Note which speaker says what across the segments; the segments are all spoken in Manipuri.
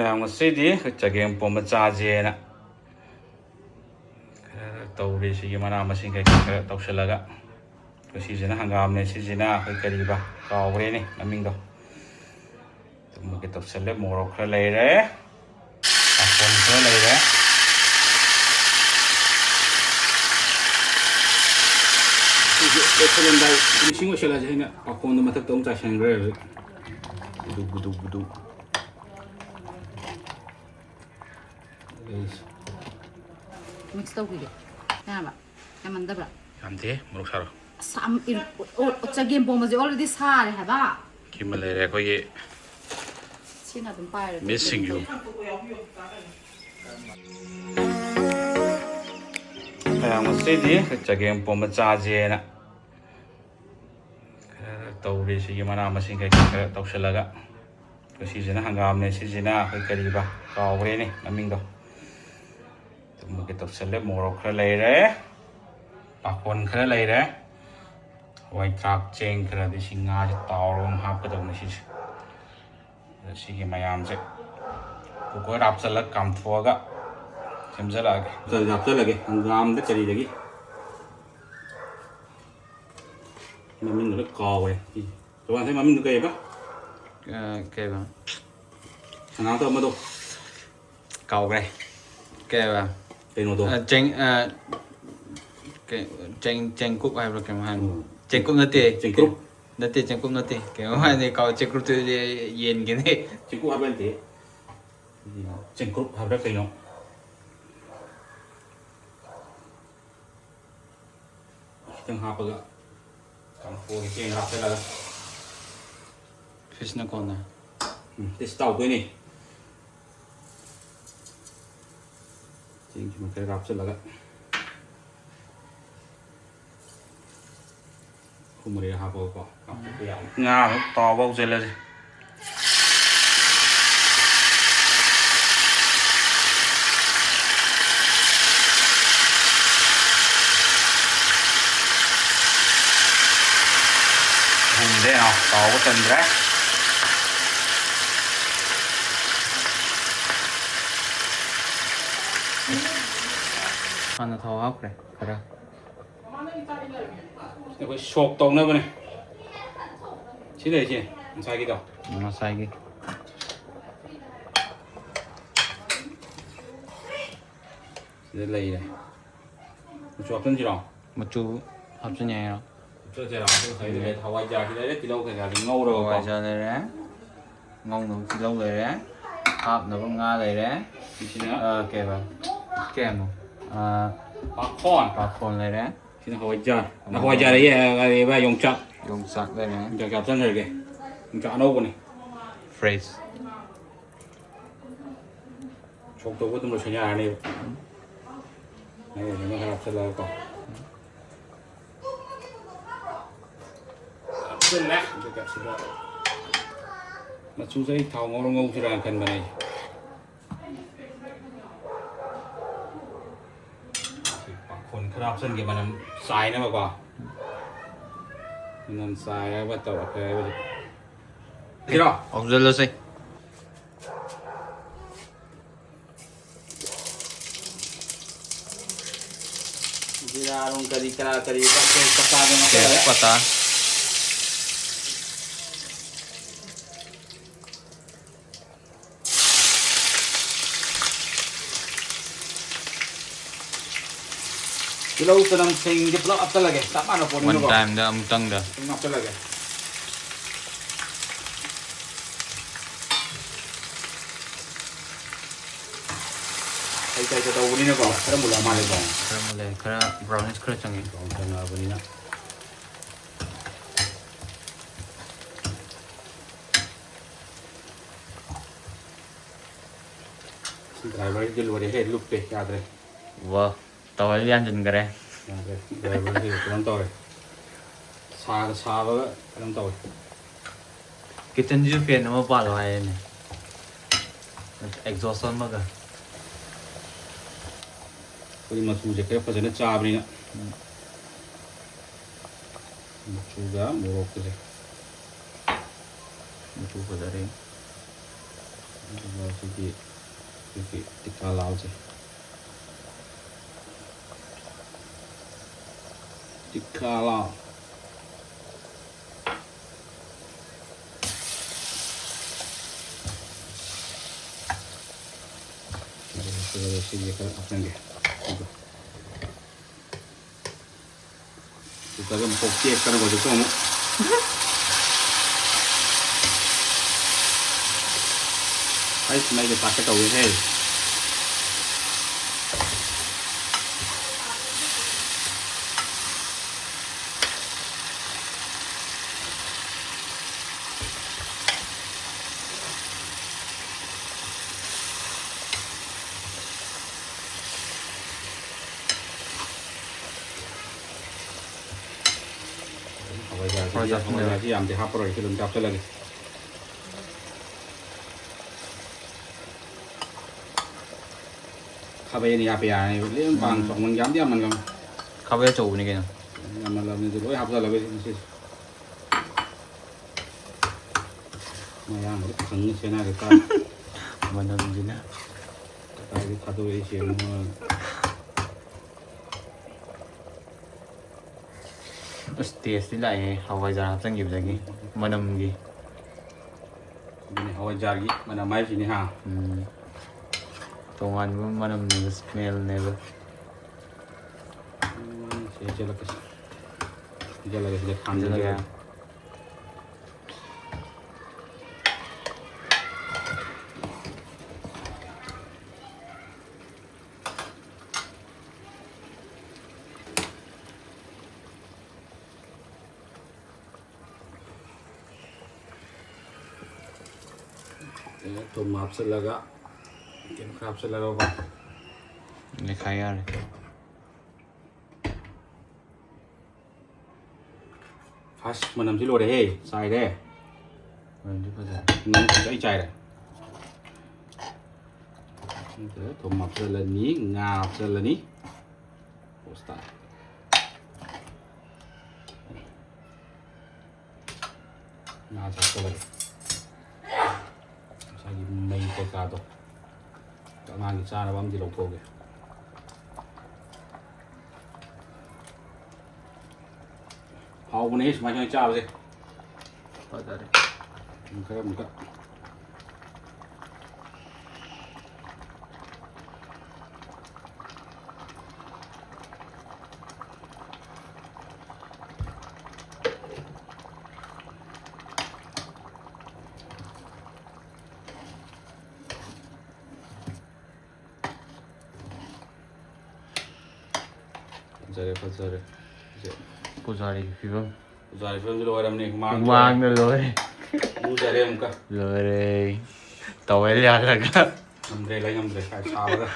Speaker 1: ꯉꯁꯤꯗꯤ ꯆꯒꯦꯝ ꯄꯣꯝꯕ ꯆꯥꯁꯦꯅ ꯈꯔ ꯇꯧꯔꯤ ꯁꯤꯒꯤ ꯃꯅꯥ ꯃꯁꯤꯡ ꯀꯩꯀꯥ ꯈꯔ ꯇꯧꯁꯤꯜꯂꯒ ꯁꯤꯁꯤꯅ ꯍꯪꯒꯥꯝꯅꯦ ꯁꯤꯁꯤꯅ ꯑꯩꯈꯣꯏ ꯀꯔꯤꯕ ꯀꯥꯎꯈ꯭ꯔꯦꯅꯦ ꯃꯃꯤꯡꯗꯣ ꯑꯗꯨꯃꯒꯤ ꯇꯧꯁꯜꯂꯦ ꯃꯣꯔꯣꯛ ꯈꯔ ꯂꯩꯔꯦ ꯄꯥꯐꯣꯔ ꯈꯔ ꯂꯩꯔꯦ ꯂꯣꯏꯁꯜꯂꯝꯗꯥꯏ ꯐꯤꯅꯤꯁꯤꯡ ꯑꯣꯏꯁꯜꯂꯁꯦ ꯑꯩꯅ ꯄꯥꯐꯣꯔꯗꯣ ꯃꯊꯛꯇ ꯑꯃꯨꯛ ꯆꯥꯏꯁꯟꯈ꯭ꯔꯦ ꯍꯧꯖꯤꯛ ꯕꯨꯗꯨ
Speaker 2: ꯃꯤꯛꯁ ꯇꯧꯕꯤꯒꯦ ꯌꯥꯕ ꯌꯥꯝꯃꯟꯗꯕ꯭ꯔꯥ
Speaker 1: ꯌꯥꯝꯗꯦ ꯃꯣꯔꯣꯛ ꯁꯥꯔꯣ
Speaker 2: ꯆꯒꯦꯝ ꯄꯣꯝꯕꯁꯦ ꯑꯣꯜꯔꯦꯗꯤ ꯁꯥꯔꯦ ꯍꯥꯏꯕ
Speaker 1: ꯀꯤꯃ ꯂꯩꯔꯦ ꯑꯩꯈꯣꯏꯒꯤ
Speaker 2: ꯁꯤꯅ ꯑꯗꯨꯝ ꯄꯥꯏꯔꯒꯦ
Speaker 1: ꯃꯤꯁ ꯁꯤꯡꯖꯨ ꯉꯁꯤꯗꯤ ꯆꯒꯦꯝ ꯄꯣꯝꯕ ꯆꯥꯁꯦꯅ ꯈꯔ ꯇꯧꯔꯤ ꯁꯤꯒꯤ ꯃꯅꯥ ꯃꯁꯤꯡ ꯀꯩꯀꯥ ꯈꯔ ꯇꯧꯁꯤꯜꯂꯒ ꯁꯤꯁꯤꯅ ꯍꯪꯒꯥꯝꯅꯦ ꯁꯤꯁꯤꯅ ꯑꯩꯈꯣꯏ ꯀꯔꯤꯕ ꯀꯥꯎꯈ꯭ꯔꯦꯅꯦ ꯃꯃꯤꯡꯗꯣ ꯑꯗꯨꯃꯒꯤ ꯇꯧꯁꯜꯂꯦ ꯃꯣꯔꯣꯛ ꯈꯔ ꯂꯩꯔꯦ ꯄꯥꯐꯣꯔ ꯈꯔ ꯂꯩꯔꯦ ꯍꯋꯥꯏ ꯊꯔꯥꯛ ꯆꯦꯡ ꯈꯔꯗꯤ ꯁꯤ ꯉꯥꯁꯦ ꯇꯥꯎꯔꯒ ꯑꯃꯨꯛ ꯍꯥꯞꯀꯗꯧꯅꯤ ꯁꯤꯁꯦ ꯁꯤꯒꯤ ꯃꯌꯥꯝꯁꯦ ꯀꯨꯀꯔ ꯍꯥꯞꯆꯤꯜꯂꯒ ꯀꯥꯝꯊꯣꯛꯑꯒ ꯁꯦꯝꯖꯤꯜꯂꯛꯑꯒꯦ ꯍꯥꯞꯆꯤꯜꯂꯒꯦ ꯍꯪꯒꯥꯝꯗ ꯀꯔꯤꯗꯒꯤ मम्मी ने कावे तो वहाँ से मम्मी ने कहेगा
Speaker 3: Keva
Speaker 1: खाना तो मत दो
Speaker 3: Kaugre Keva
Speaker 1: Keno दो
Speaker 3: Cheng cook hay là kem han Cheng cook nati
Speaker 1: Chengkup
Speaker 3: Nati Cheng cook nati Kem han ni kau Cheng cook tu yen gini
Speaker 1: Chengkup apa nanti Chengkup apa keno kita apa gak kampung ini apa lah
Speaker 3: Fish na kona
Speaker 1: tes tahu gue nih cuma kayak rapsel lah kak kumari apa kok nggak tahu bau jelas Hindi no, tahu tendra.
Speaker 3: Ano thao hấp này Kara
Speaker 1: Cái sốt tông nữa này. Chỉ đây chứ, sai cái đâu?
Speaker 3: Nó sai cái
Speaker 1: Đây lì này. Sốt chân gì đâu?
Speaker 3: Một chú hấp cho nhẹ rồi
Speaker 1: Cho chơi nào, thấy cái thau giờ thì đấy kilo cái gà ngâu rồi
Speaker 3: Rồi giờ này đấy Ngon nụ lâu rồi đấy Hấp nó con nga rồi đấy Keva Kem Popcorn này đấy
Speaker 1: Xin hawai giờ đấy cái bài dùng chặt
Speaker 3: Dùng sạc đây này
Speaker 1: Chặt chặt chân rồi kìa Dùng chặt đâu này
Speaker 3: Phrase
Speaker 1: Sốt tôi có tụi mình nhà này Này nó gặp sẽ là còn Rất lát cho gặp sẽ là Mà chú giấy thao ngô sẽ là cần mà nàyคนครับเส้นกี่มันทรายนะมากกว่ามันทรายแล้วว่าต่อเคยไปดิที่รอ
Speaker 3: Observe say
Speaker 1: Jira rong kari pakai pata dengan
Speaker 3: Kaya pata
Speaker 1: Kilo tanam sing di pelak apa lagi? Tak mana pun
Speaker 3: One time dah amutang dah
Speaker 1: Apa lagi? Saya tahu ini nak kau, kerana mula malu kau.
Speaker 3: Kara mulai Kara brownish kara changi
Speaker 1: Kau jangan apa ni nak. Driver je luar dia head loop deh, yaad reh.
Speaker 3: Wow Tao ấy ăn dần kare
Speaker 1: Yaad reh. Driver je kurang tahu reh. Sahaja kurang tahu.
Speaker 3: Kitchen ju fan nama palo hai ne Exhaust on maga
Speaker 1: Kau masuk je kerana pasal nak cah ni nak. juga murok je.
Speaker 3: Itu dari
Speaker 1: Sigi tikka lao se. Tikka lao. Sigi kan apa ni? Kita kan pokok kan boleh tu mu. Ay, may pakai tahu ni. Hawai jar yang dihapur itu belum dapat lagi. Hawai ni apa ya? Ini bang song jam dia man kan.
Speaker 3: ข้าวเวจูนี่กัน
Speaker 1: Yang malam ni tu, hapur lagi ni. Mayang, keng sih nak kita.
Speaker 3: มันนำจริงนะ
Speaker 1: Kita kado isi semua.
Speaker 3: Test ที่ไหนเขาไว้จะตั้งอยู่อย่างนี้มันนำกี่
Speaker 1: Ini hawai jar ni, mana mai sini ha.
Speaker 3: ตรงนั้นมันนำเนื้อสเมลเนี่ย
Speaker 1: Saya jalan ke. Jalan ke dia kan
Speaker 3: จะอะไร
Speaker 1: dia. Tomat selaga, ikan krab selaga apa?
Speaker 3: ในใครอะไร
Speaker 1: Pas menam silo deh, sai deh.
Speaker 3: มันที่ภาษา
Speaker 1: Nang kita icai deh. Itu tomat selaga ni, ngap selaga ni. Posta. Ngap selaga. Lagi main pecado. Tak lagi cara bam di loko ke. Hau pun ni macam macam sih.
Speaker 3: ภาษาอะไร
Speaker 1: Muka. Pazar.
Speaker 3: ผู้ชายคือว่า
Speaker 1: Pazar film dulu orang ni
Speaker 3: วางเลย
Speaker 1: Pazar muka.
Speaker 3: เลยต่อไว้ยาแล้วก็
Speaker 1: Amre kai sabar.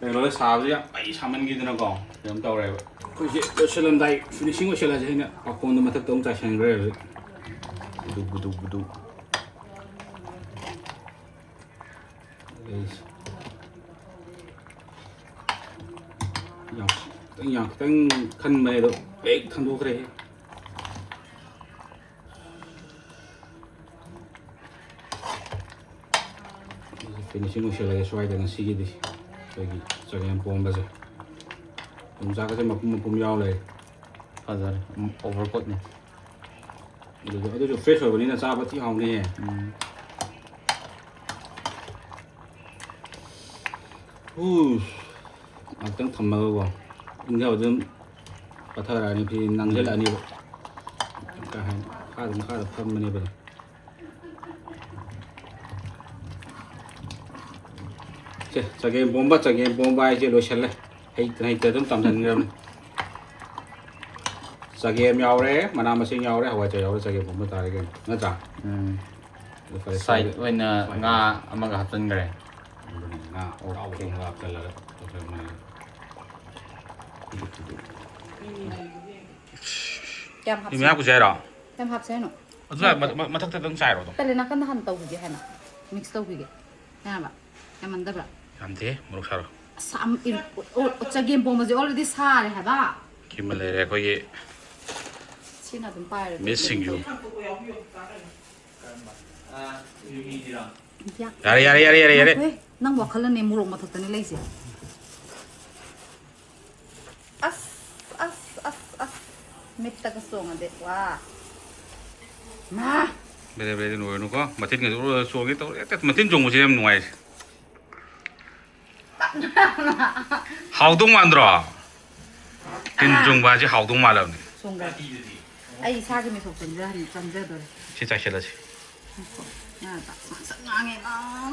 Speaker 1: Kalau sabar ya, ai saman gitu nak kau. Yang tahu raya. Kau je selam dai finishing kau selam je ni. Aku nak mata tong cah sang raya.
Speaker 3: budu
Speaker 1: Guys. Yang teng kan mai do. Kan do kere. Finishing kau selam sesuai dengan segi di. Lagi cakap yang pom baca. Tumsa kasi mapum yaw leh.
Speaker 3: ภาษาโอเวอร์กดเนี่ย
Speaker 1: Itu fresh rồi, ini là sao bắt hồng này. Tăng thầm mơ vào. Nhưng theo dưng bắt thơ là thì năng rất là nhiều. Cả hai khá là thâm này bây giờ. Chà game bomba chứ lối chân này. Hay tới tầm thần ngầm này. Game nhau đấy, mà nam mà sinh nhau đấy, hầu trời nhau đấy, game bomba ta đấy, nó chả.
Speaker 3: ใส่ไว้เนื้องาเอามากับต้นกระไร
Speaker 1: Oke, nggak kelar.
Speaker 2: Kem hấp
Speaker 1: Ini aku share.
Speaker 2: kem hấp xe nó.
Speaker 1: Itu matak tetang share itu.
Speaker 2: Tali nak kan tahan tahu je kan. Mix tahu je. Nah, Pak. Yang mantap lah.
Speaker 1: Nanti, menurut saya.
Speaker 2: Sam in game bom masih already sah deh, Pak.
Speaker 1: Gimana ya, kau ye
Speaker 2: Cina tempat.
Speaker 1: missing you. ꯌꯥꯔꯦ
Speaker 2: ꯍꯣꯏ ꯅꯪ ꯋꯥꯈꯜꯂꯅꯦ ꯃꯣꯔꯣꯛ ꯃꯊꯛꯇꯅꯤ ꯂꯩꯁꯦ ꯑꯁ ꯃꯤꯠꯇꯒ ꯆꯣꯡꯉꯗꯤ ꯋꯥ ꯃꯥ
Speaker 1: ꯕꯦꯔꯦ ꯅꯣꯏꯔꯅꯨꯀꯣ ꯃꯊꯤꯟꯒꯁꯨ ꯆꯣꯡꯒꯦ ꯇꯧꯔꯦ ꯃꯊꯤꯟ ꯆꯣꯡꯕꯁꯦ ꯌꯥꯝ ꯅꯨꯡꯉꯥꯏꯔꯦ ꯍꯥꯎꯗꯧ ꯃꯥꯟꯗ꯭ꯔꯣ ꯇꯤꯟ ꯆꯣꯡꯕ ꯍꯥꯏꯁꯦ ꯍꯥꯎꯗꯧ ꯃꯥꯜꯂꯕꯅꯤ
Speaker 2: ꯆꯣꯡꯒ꯭ꯔꯦ ꯑꯩ ꯏꯁꯥꯒꯤ ꯃꯤꯊꯣꯛ ꯆꯪꯖꯗꯣꯔꯦ
Speaker 1: ꯁꯤ ꯆꯥꯏꯁꯤꯜꯂꯁꯤ
Speaker 2: ꯉꯥꯡꯉꯦ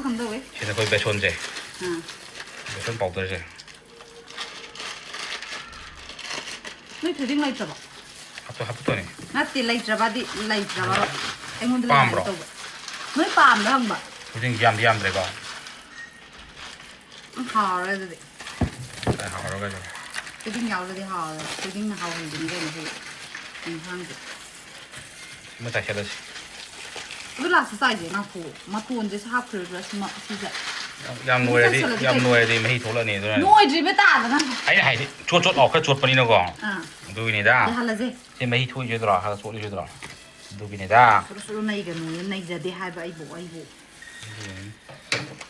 Speaker 2: ꯈꯪꯗꯧꯋꯦ
Speaker 1: ꯁꯤꯗ ꯑꯩꯈꯣꯏ ꯕꯦꯁꯣꯟꯁꯦ
Speaker 2: ꯑꯥ
Speaker 1: ꯕꯦꯁꯣꯟ ꯄꯥꯎꯗꯔꯁꯦ
Speaker 2: ꯅꯣꯏ ꯊꯣꯏꯗꯤꯡ ꯂꯩꯇ꯭ꯔꯕꯣ
Speaker 1: ꯍꯥꯞꯇꯣꯏꯅꯤ
Speaker 2: ꯅꯠꯇꯦ ꯂꯩꯇ꯭ꯔꯕꯗꯤ ꯂꯩꯇ꯭ꯔꯕ ꯑꯩꯉꯣꯟꯗ
Speaker 1: ꯄꯥꯝꯕ꯭ꯔꯣ?
Speaker 2: ꯂꯩ ꯇꯧꯕ ꯅꯣꯏ ꯄꯥꯝꯕ꯭ꯔꯥ ꯍꯪꯕ
Speaker 1: ꯊꯣꯏꯗꯤꯡ ꯌꯥꯝꯗ꯭ꯔꯦꯀꯣ
Speaker 2: ꯍꯥꯎꯔꯦ ꯑꯗꯨꯗꯤ
Speaker 1: ꯍꯥꯎꯔꯒ
Speaker 2: ꯊꯣꯏꯗꯤꯡ ꯌꯥꯎꯔꯗꯤ ꯍꯥꯎꯔꯦ ꯊꯣꯏꯗꯤꯡꯅ ꯍꯥꯎꯍꯟꯕꯅꯤ ꯀꯩꯅꯣ ꯍꯧꯖꯤꯛ ꯌꯦꯟꯁꯥꯡꯁꯦ
Speaker 1: ꯁꯤꯃ ꯆꯥꯏꯁꯤꯜꯂꯁꯤ
Speaker 2: ꯑꯗꯨ ꯂꯥꯁꯇ ꯆꯥꯏꯁꯦ ꯉꯥꯛꯈꯣ ꯃꯇꯣꯟꯁꯦ ꯍꯥꯞꯈ꯭ꯔꯣꯏꯗ꯭ꯔꯥ ꯁꯤꯁꯦ
Speaker 1: ꯌꯥꯝ ꯅꯣꯏꯔꯗꯤ ꯃꯍꯤ ꯊꯣꯛꯂꯛꯑꯅꯤ ꯑꯗꯨꯅ
Speaker 2: ꯅꯣꯏꯗ꯭ꯔꯤꯕ ꯇꯥꯗꯅ
Speaker 1: ꯑꯩꯅ ꯍꯥꯏꯗꯤ ꯆꯣꯠ ꯂꯥꯎ ꯈꯔ ꯆꯣꯠꯄꯅꯤꯅꯀꯣ
Speaker 2: ꯑꯥ
Speaker 1: ꯑꯗꯨꯒꯤꯅꯤꯗ
Speaker 2: ꯌꯥꯍꯜꯂꯁꯦ
Speaker 1: ꯁꯤ ꯃꯍꯤ ꯊꯣꯛꯏꯁꯣꯏꯗ꯭ꯔꯣ ꯈꯔ ꯆꯣꯠꯂꯤꯁꯣꯏꯗ꯭ꯔꯣ ꯑꯗꯨꯒꯤꯅꯤꯗ
Speaker 2: ꯁꯨꯔꯨ ꯅꯩꯒꯅꯨ ꯅꯩꯖꯗꯦ ꯍꯥꯏꯕ ꯑꯩꯕꯨ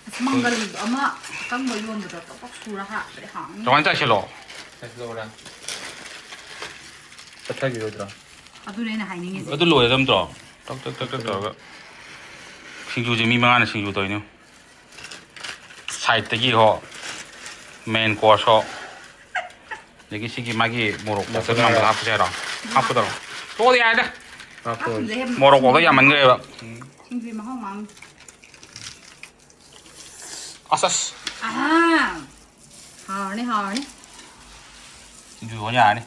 Speaker 2: ꯑꯁ ꯃꯪꯒꯜ ꯑꯃ ꯑꯀꯪꯕ ꯌꯣꯟꯕꯗꯣ ꯇꯣꯛ ꯁꯨꯔ ꯍꯥꯞꯄꯗꯤ ꯍꯥꯎꯅꯤ
Speaker 1: ꯀꯃꯥꯏꯅ ꯆꯥꯏꯁꯤꯜꯂꯣ
Speaker 3: ꯆꯥꯏꯁꯤꯜꯂꯛꯑꯣꯔꯥ ꯆꯠꯊꯈꯤꯔꯣꯏꯗ꯭ꯔꯣ
Speaker 2: ꯑꯗꯨꯅꯦ ꯑꯩꯅ ꯍꯥꯏꯅꯤꯡꯉꯤꯁꯦ
Speaker 1: ꯑꯗꯨ ꯂꯣꯏꯔꯗꯝꯗ꯭ꯔꯣ ꯇꯛ ꯇꯧꯔꯒ ꯁꯤꯡꯖꯨꯁꯦ ꯃꯤ 5ꯅ ꯁꯤꯡꯖꯨ ꯇꯧꯔꯤꯅꯦ ꯁꯥꯏꯠꯇꯒꯤ ꯃꯦꯟ ꯀꯣꯔꯁ ꯑꯗꯒꯤ ꯁꯤꯒꯤ ꯃꯥꯒꯤ ꯃꯣꯔꯣꯛ ꯃꯥꯡꯕꯗ ꯍꯥꯞꯄꯁꯦ ꯍꯥꯏꯔꯣ ꯍꯥꯞꯀꯗꯧꯔꯣ ꯇꯣꯛꯑꯣ ꯌꯥꯔꯦꯗ ꯃꯣꯔꯣꯛ ꯄꯥꯎꯗꯔ ꯌꯥꯝꯃꯟꯈ꯭ꯔꯦꯕ
Speaker 2: ꯁꯤꯡꯖꯨ ꯃꯍꯥꯎ ꯃꯥꯡ
Speaker 1: ꯑꯁ
Speaker 2: ꯍꯥꯎꯔꯅꯤ
Speaker 1: ꯁꯤꯡꯖꯨ ꯍꯣꯟ ꯌꯥꯔꯅꯤ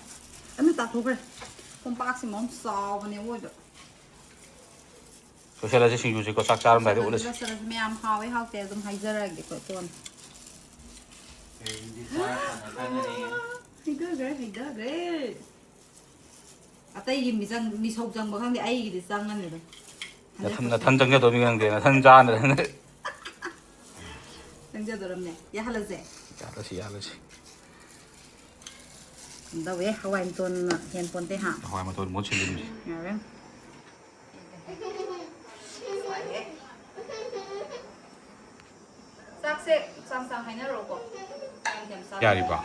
Speaker 2: ꯑꯗꯨ ꯇꯥꯊꯣꯛꯈ꯭ꯔꯦ ꯀꯣꯝꯄꯥꯛꯁꯤ ꯃꯔꯣꯝ ꯆꯥꯎꯕꯅꯦ ꯑꯣꯏꯕ
Speaker 1: ꯂꯣꯏꯁꯤꯜꯂꯁꯤ ꯁꯤꯡꯖꯨꯁꯤꯀꯣ ꯆꯥꯛ ꯆꯥꯔꯝꯗꯥꯏꯗ ꯎꯠꯂꯁꯤ
Speaker 2: ꯂꯣꯏꯁꯤꯜꯂꯁꯤ ꯃꯌꯥꯝ ꯍꯥꯎꯋꯦ ꯍꯥꯎꯇꯦ ꯑꯗꯨꯝ ꯍꯥꯏꯖꯔꯛꯑꯒꯦ ꯀꯣꯟꯅ ꯍꯩꯊꯈ꯭ꯔꯦ ꯑꯇꯩꯒꯤ ꯃꯤꯁꯧ ꯆꯪꯕ ꯈꯪꯗꯦ ꯑꯩꯒꯤꯗꯤ ꯆꯪꯉꯅꯤ ꯑꯗꯨꯝ
Speaker 1: ꯅꯊꯟ ꯆꯪꯖꯗꯧꯅꯤ ꯈꯪꯗꯦ ꯅꯊꯟ ꯆꯥꯅ
Speaker 2: ꯆꯪꯖꯗꯣꯔꯝꯅꯦ ꯌꯥꯍꯜꯂꯁꯦ
Speaker 1: ꯌꯥꯜꯂꯁꯤ
Speaker 2: ꯀꯝꯗꯧꯋꯦ ꯍꯋꯥꯏ ꯃꯇꯣꯟꯅ ꯍꯦꯟ ꯄꯣꯟꯇꯦ ꯍꯥ
Speaker 1: ꯍꯋꯥꯏ ꯃꯇꯣꯟ ꯃꯍꯨꯠ ꯁꯤꯜꯂꯤꯃꯤꯁꯤ
Speaker 2: ꯌꯥꯔꯦ ꯆꯥꯛꯁꯦ ꯆꯥꯡ ꯍꯥꯏꯅꯔꯛꯑꯣꯀꯣ
Speaker 1: ꯌꯥꯔꯤꯕ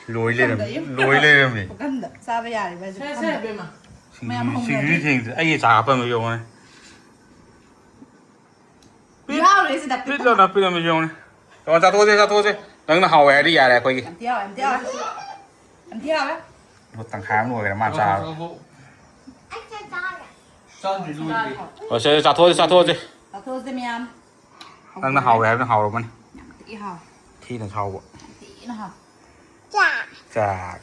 Speaker 1: ꯂꯣꯏ ꯂꯩꯔꯝꯃꯤ
Speaker 2: ꯄꯨꯈꯝꯗ ꯆꯥꯕ ꯌꯥꯔꯤꯕ
Speaker 1: ꯁꯤꯡꯖꯨꯗꯤ ꯊꯦꯡꯗ꯭ꯔꯦ ꯑꯩꯒꯤ ꯆꯥ ꯍꯥꯞꯄꯝꯕ ꯌꯦꯡꯉꯣꯅꯦ
Speaker 2: ꯌꯥꯎꯔꯦ ꯁꯤꯗ
Speaker 1: ꯄꯤꯠꯂꯣꯅ ꯄꯤꯔꯝꯃꯤ ꯌꯦꯡꯉꯣꯅꯦ ꯆꯥꯊꯣꯛꯑꯁꯦ ꯅꯪꯅ ꯍꯥꯎꯋꯦ ꯍꯥꯏꯔꯗꯤ ꯌꯥꯔꯦ ꯑꯩꯈꯣꯏꯒꯤ
Speaker 2: ꯌꯥꯝ ꯊꯤ ꯍꯥꯎꯋꯦ
Speaker 1: ꯇꯪꯈꯥꯏ ꯑꯃ ꯂꯣꯏꯈ꯭ꯔꯦ ꯃꯥ ꯆꯥꯕ ꯆꯥꯊꯣꯛꯑꯁꯦ
Speaker 2: ꯆꯥꯊꯣꯛꯑꯁꯦ ꯃꯌꯥꯝ
Speaker 1: ꯅꯪꯅ ꯍꯥꯎꯋꯦ ꯍꯥꯏꯕꯅ ꯍꯥꯎꯔꯝꯃꯅꯤ
Speaker 2: ꯌꯥꯝ ꯊꯤ ꯍꯥꯎꯋꯦ
Speaker 1: ꯊꯤꯅ ꯍꯥꯎꯕ
Speaker 2: ꯌꯥꯝ ꯊꯤꯅ ꯍꯥꯎꯋꯦ
Speaker 1: ꯆꯥꯛ